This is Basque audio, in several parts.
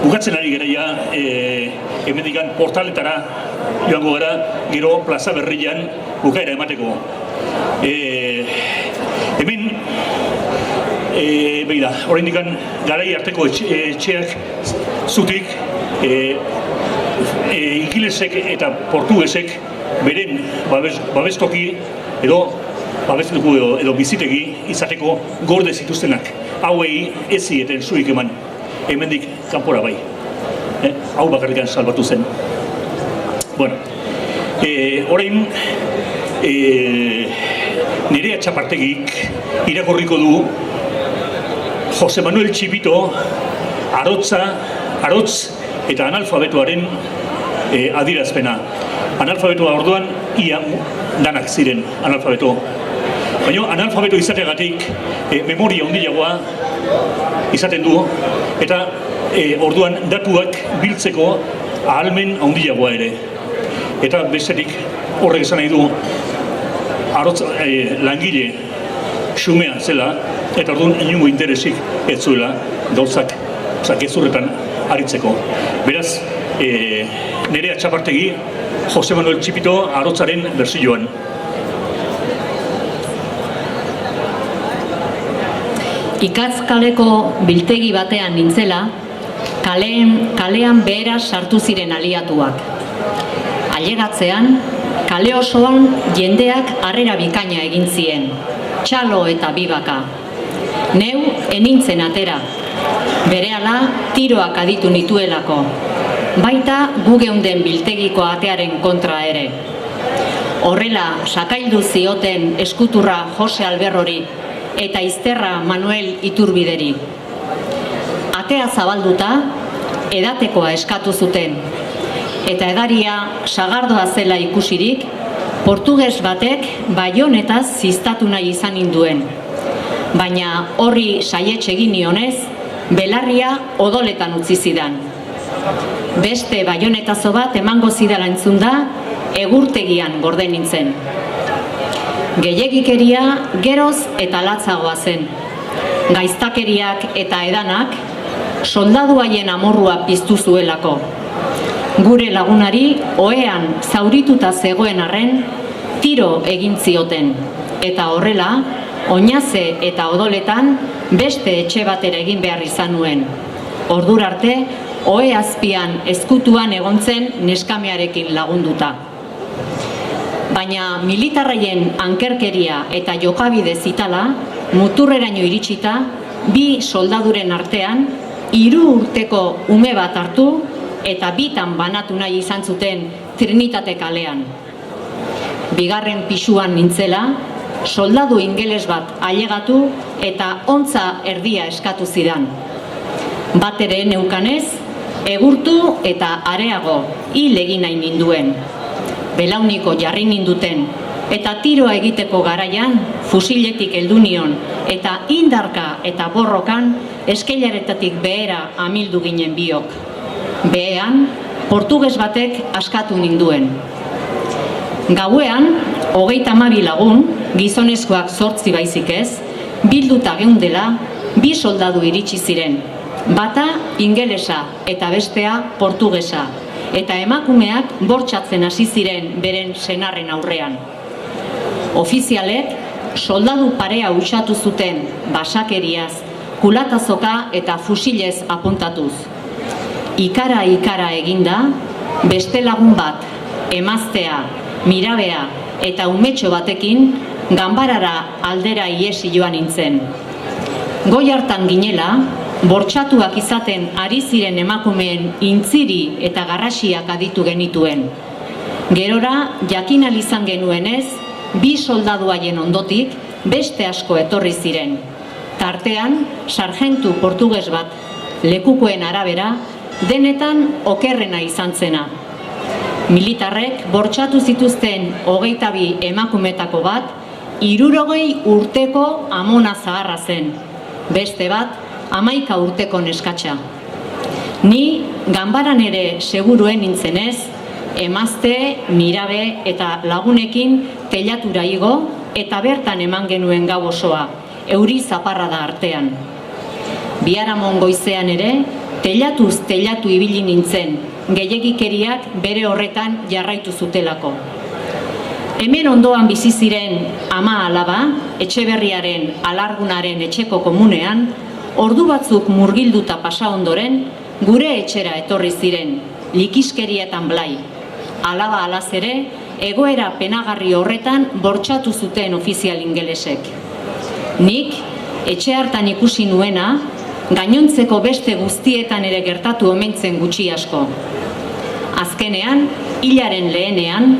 bukatzen ari geraia, hemendikan portaletara joango gara, gero plaza berrian bukaera emateko. Hemen, begira, oraindikan garai arteko etxeak zutik, ingilesek eta portugesek beren babestoki edo bizitegi izateko gorde zituztenak. Hauei ez zieten zuik eman, hemendik kanpora bai. Hau bakarrikan salbatu zen. Bueno, orain Nerea Txapartegik irakurriko du Jose Manuel Txipito arotz eta analfabetoaren adierazpena. Analfabetoa orduan ia danak ziren analfabeto. Baina analfabeto izateagatik memoria handiagoa izaten du eta orduan datuak biltzeko ahalmen handiagoa ere. Eta bestetik horrek esan nahi du arotz langile xumea zela eta orduan inungo interesik ez zuela gauzak gezurretan aritzeko. Beraz, Nerea Txapartegi, Jose Manuel Txipito arotzaren bertsioan. Ikatzkaleko biltegi batean nintzela, kalean behera sartu ziren aliatuak. Ailegatzean, kale osoan jendeak harrera bikaina egin zien, txalo eta bibaka. Neu enintzen atera, berehala tiroak aditu nituelako, baita gu geunden biltegiko atearen kontra ere. Horrela sakaildu zioten eskuturra Jose Alberrori eta izterra Manuel Iturbideri. Atea zabalduta, edatekoa eskatu zuten, eta edaria sagardoa zela ikusirik, portuges batek baionetaz ziztatu nahi izan induen. Baina horri saietxe egin nionez, belarria odoletan utzi zidan. Beste baionetazo bat emango zidala entzun da, egurtegian gorde nintzen. Gehiegikeria geroz eta latzagoa zen. Gaiztakeriak eta edanak soldadu haien amorrua piztu zuelako. Gure lagunari ohean zaurituta zegoen arren tiro egin zioten. Eta horrela, oinaze eta odoletan beste etxe batera egin behar izan nuen. Ordura arte, ohe azpian ezkutuan egontzen neskamearekin lagunduta. Baina militarraien ankerkeria eta jokabide zitala, muturreraino iritsita, bi soldaduren artean, 3 urteko ume bat hartu eta bitan banatu nahi izan zuten Trinitate kalean. Bigarren pisuan nintzela, soldadu ingeles bat ailegatu eta ontza erdia eskatu zidan. Bat ere neukanez, egurtu eta areago hil egin nahi ninduen. Belauniko jarri ninduten eta tiroa egiteko garaian fusiletik heldu nion eta indarka eta borrokan eskailaretatik behera amildu ginen biok. Behean, portuges batek askatu ninduen. Gauean, 32 lagun, gizonezkoak 8 baizik ez, bilduta geundela, 2 soldadu iritsi ziren. Bata ingelesa eta bestea portugesa, eta emakumeak bortxatzen hasi ziren beren senarren aurrean. Ofizialek soldadu parea usatu zuten basakeriaz, kulatazoka eta fusilez apuntatuz. Ikara eginda, beste lagun bat, emaztea, mirabea eta umetxo batekin ganbarara aldera iesi joan nintzen. Goi hartan ginela, bortxatuak izaten ari ziren emakumeen intziri eta garrasiak aditu genituen. Gerora, jakin ahal izan genuenez, 2 soldadu haien ondotik beste asko etorri ziren. Tartean, sargentu portuges bat, lekukoen arabera, denetan okerrena izan zena. Militarrek bortxatu zituzten 22 emakumetako bat, 60 urteko amona zaharra zen. Beste bat, 11 urteko neskatxa. Ni ganbaran ere seguruen nintzenez, emazte, mirabe eta lagunekin teilatura igo eta bertan eman genuen gau osoa, euri zaparra da artean. Biharamon goizean ere, Teilatuz teilatu ibili nintzen, gehiegikeriak bere horretan jarraitu zutelako. Hemen ondoan bizi ziren ama alaba, Etxeberriaren alargunaren etxeko komunean, ordu batzuk murgilduta pasa ondoren, gure etxera etorri ziren, likiskerietan blai. Alaba alaz ere, egoera penagarri horretan bortxatu zuten ofizial ingelesek. Nik, etxe hartan ikusi nuena, gainontzeko beste guztietan ere gertatu omen zen gutxi asko. Azkenean, hilaren lehenean,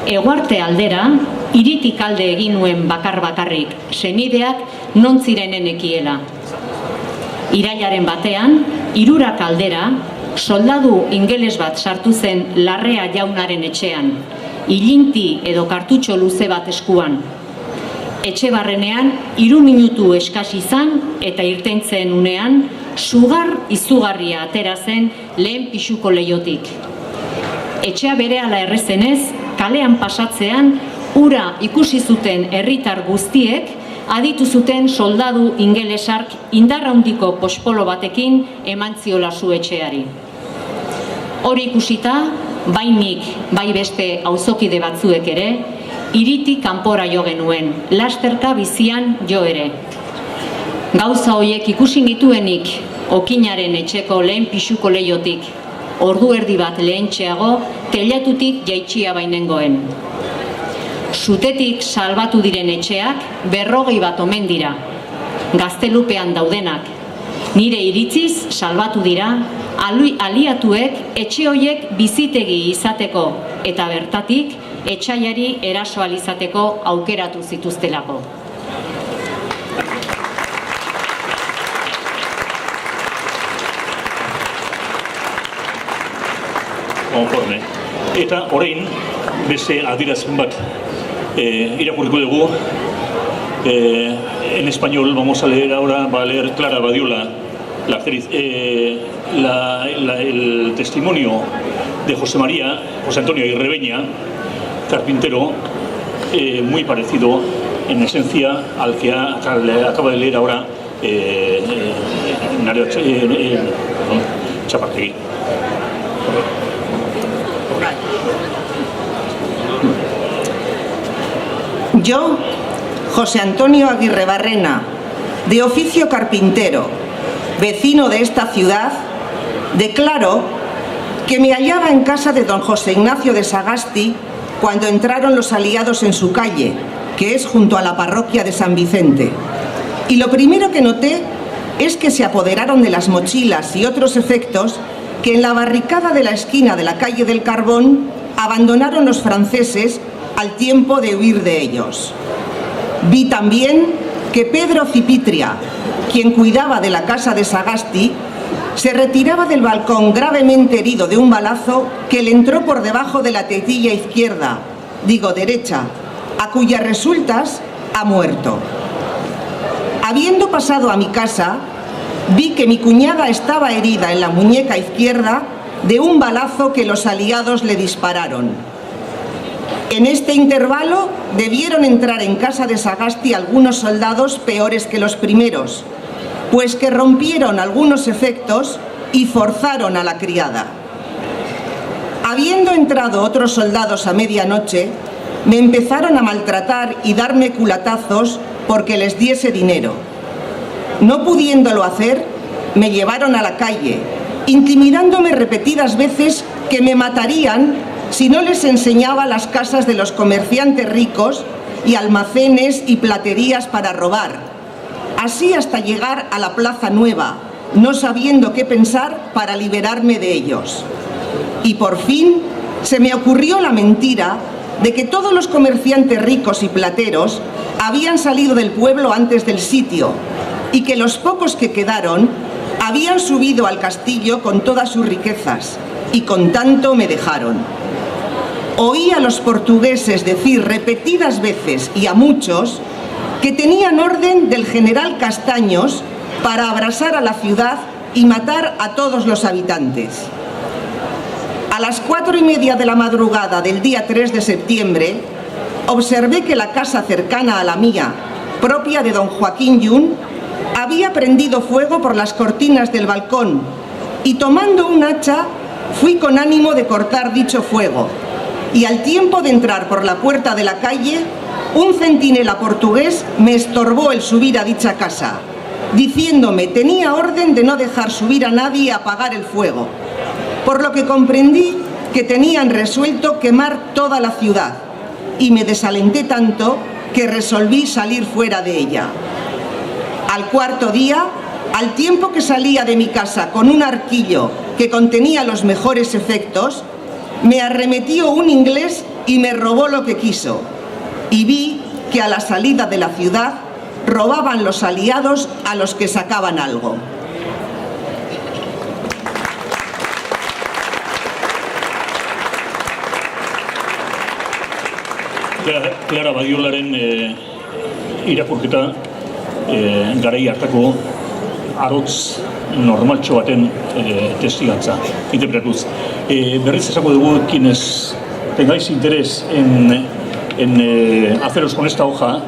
eguarte aldera, hiritik alde egin nuen bakar-bakarrik, senideak non zirenen ekiela. Irailaren batean, 2 aldera, soldadu ingeles bat sartu zen Larrea jaunaren etxean, ilinti edo kartutxo luze bat eskuan. Etxe barrenean, 3 minutu eskas izan eta irtentzen unean, sugar izugarria atera zen lehen pisuko leiotik. Etxea berehala errezenez, kalean pasatzean, ura ikusi zuten herritar guztiek, aditu zuten soldadu ingelesark indarra handiko pospolo batekin eman ziola su etxeari. Hori ikusita, bai nik, bai beste auzokide batzuek ere, hiritik kanpora jo genuen, lasterka bizian jo ere. Gauza horiek ikusi nituenik, okinaren etxeko lehen pisuko leiotik, ordu erdi bat lehentxeago, teilatutik jaitxia bainengoen. Sutetik salbatu diren etxeak 40 bat omen dira, gaztelupean daudenak. Nire iritziz salbatu dira, aliatuek etxe horiek bizitegi izateko eta bertatik etxaiari eraso izateko aukeratu zituztelako. Konforme. Eta orain beste adierazpen bat irakurriko dugu. En español vamos a leer ahora, va a leer Clara Badiola, la actriz, el testimonio de José Antonio Aguirrebeña, carpintero, muy parecido en esencia al que acaba de leer ahora Txapartegui. Yo, José Antonio Aguirre Barrena, de oficio carpintero, vecino de esta ciudad, declaro que me hallaba en casa de don José Ignacio de Sagasti cuando entraron los aliados en su calle, que es junto a la parroquia de San Vicente. Y lo primero que noté es que se apoderaron de las mochilas y otros efectos que en la barricada de la esquina de la calle del Carbón abandonaron los franceses al tiempo de huir de ellos. Vi también que Pedro Cipitria, quien cuidaba de la casa de Sagasti, se retiraba del balcón gravemente herido de un balazo que le entró por debajo de la tetilla izquierda, derecha, a cuyas resultas ha muerto. Habiendo pasado a mi casa, vi que mi cuñada estaba herida en la muñeca izquierda de un balazo que los aliados le dispararon. En este intervalo debieron entrar en casa de Sagasti algunos soldados peores que los primeros, pues que rompieron algunos efectos y forzaron a la criada. Habiendo entrado otros soldados a medianoche, me empezaron a maltratar y darme culatazos porque les diese dinero. No pudiéndolo hacer, me llevaron a la calle, intimidándome repetidas veces que me matarían si no les enseñaba las casas de los comerciantes ricos y almacenes y platerías para robar, así hasta llegar a la Plaza Nueva, no sabiendo qué pensar para liberarme de ellos. Y por fin se me ocurrió la mentira de que todos los comerciantes ricos y plateros habían salido del pueblo antes del sitio y que los pocos que quedaron habían subido al castillo con todas sus riquezas y con tanto me dejaron. Oí a los portugueses decir repetidas veces y a muchos que tenían orden del general Castaños para abrasar a la ciudad y matar a todos los habitantes. A las 4:30 de la madrugada del día 3 de septiembre, observé que la casa cercana a la mía, propia de don Joaquín Yun, había prendido fuego por las cortinas del balcón y tomando un hacha fui con ánimo de cortar dicho fuego, y al tiempo de entrar por la puerta de la calle, un centinela portugués me estorbó el subir a dicha casa, diciéndome tenía orden de no dejar subir a nadie a apagar el fuego, por lo que comprendí que tenían resuelto quemar toda la ciudad, y me desalenté tanto que resolví salir fuera de ella. Al cuarto día, al tiempo que salía de mi casa con un arquillo que contenía los mejores efectos, me arremetió un inglés y me robó lo que quiso, y vi que a la salida de la ciudad robaban los aliados a los que sacaban algo. Clara Badiolaren irakurketa garai hartako arotz normaltxo baten testigantza, interpretuz. Berriz esako dugu, quienes tengáis interés en haceros con esta hoja,